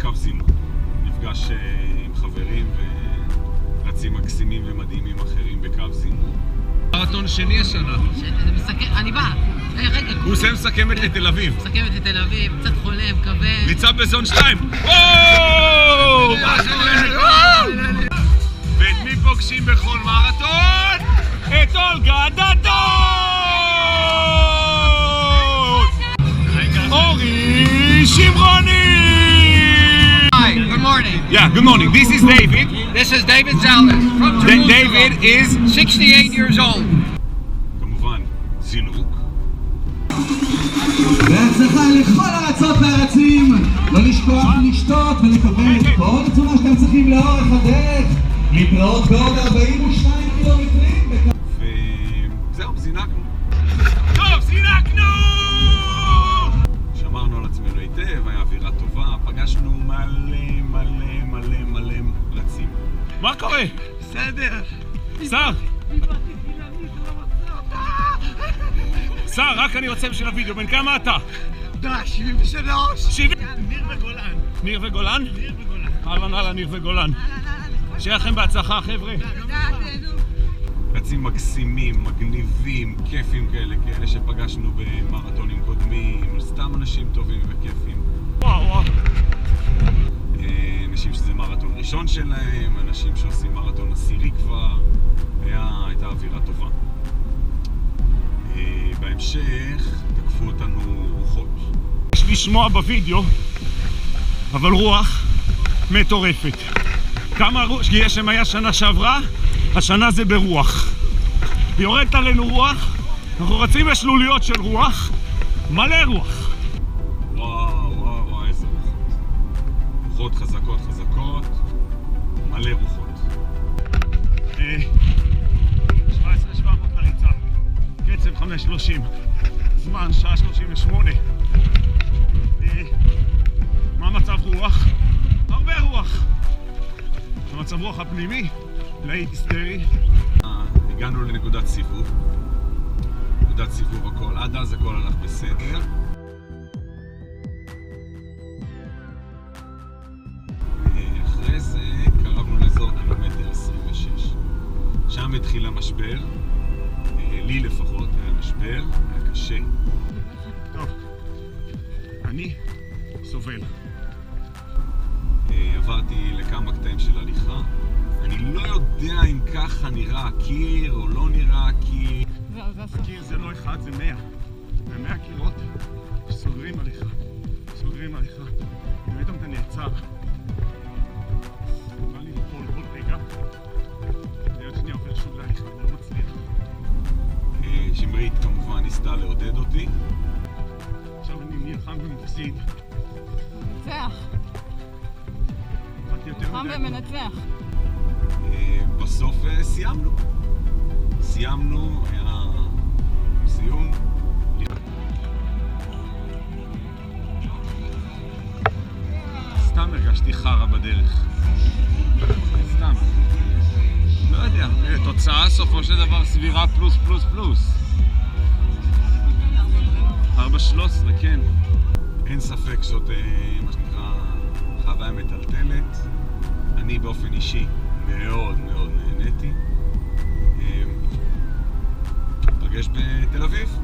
קו זינוק. נפגש עם חברים ורצים מקסימים ומדהימים אחרים בקו זינוק. מרתון שני השנה. אני בא. רגע. הוא עושה מסכמת לתל אביב. מסכמת לתל אביב, קצת חולה, מקווה. ריצה בזון 2. ואת מי פוגשים בכל מרתון? את אולגה דדון! אורי שמרוני! Hi, good morning. Yeah, good morning. This is David. This is David Zalman from Jerusalem. David is 68 years old. כמובן, זינוק. בהצלחה לכל הרצות והרצים, לא לשכוח לשתות ולקבל את כל התזונה שאתם צריכים לאורך הדרך, להתראות בעוד 42 קילומטרים. וזהו, זינקנו. טוב, זינקנו! שמרנו על עצמנו היטב, היה אווירה טובה, פגשנו מלא רצים. מה קורה? בסדר. שר! שר, רק אני רוצה בשביל הוידאו, בן כמה אתה? 73. ניר וגולן. ניר וגולן? ניר וגולן. אהלן, ניר וגולן. שיהיה לכם בהצלחה, חבר'ה. רצים מקסימים, מגניבים, כיפים כאלה שפגשנו במרתונים קודמים, סתם אנשים טובים וכיפים. וואו. אנשים שזה מרתון ראשון שלהם, אנשים שעושים מרתון עשירי כבר, הייתה אווירה טובה. בהמשך תקפו אותנו רוחות. יש לשמוע בווידאו, אבל רוח מטורפת. כמה רוח, גשם היה שנה שעברה, השנה זה ברוח. ויורדת עלינו רוח, אנחנו רצים בשלוליות של רוח, מלא רוח. וואו, איזה רוחות. רוחות חזקות, מלא רוחות. 17,700 לריצה, קצב 5:30, זמן שעה 38. מה מצב רוח? הרבה רוח. המצב רוח הפנימי, להיט היסטרי. הגענו לנקודת סיבוב. נקודת סיבוב הכל, עד אז הכל הלך בסדר. אחרי זה קרבנו לאזור קילומטר 26. שם התחיל המשבר. לי לפחות היה משבר, היה קשה. טוב, אני סובל. עברתי לכמה קטעים של הליכה. אני לא יודע אם ככה נראה הקיר או לא נראה הקיר. הקיר זה לא אחד, זה 100. ו100 קירות שסוגרים הליכה. פתאום אתה נעצר. בא לי ליפול כל רגע. ועוד שנייה עובר שוב להליכה, לא מצליח. שמרית כמובן ניסתה לעודד אותי. עכשיו אני נלחם ומפסיד. מנצח. נלחם ומנצח. בסוף סיימנו, היה סיום. סתם הרגשתי חרא בדרך. סתם. לא יודע, תוצאה סופו של דבר סבירה פלוס. 4:13, כן. אין ספק זאת מה שנקרא חוויה מטלטלת. אני באופן אישי מאוד נהניתי. פגש בתל אביב.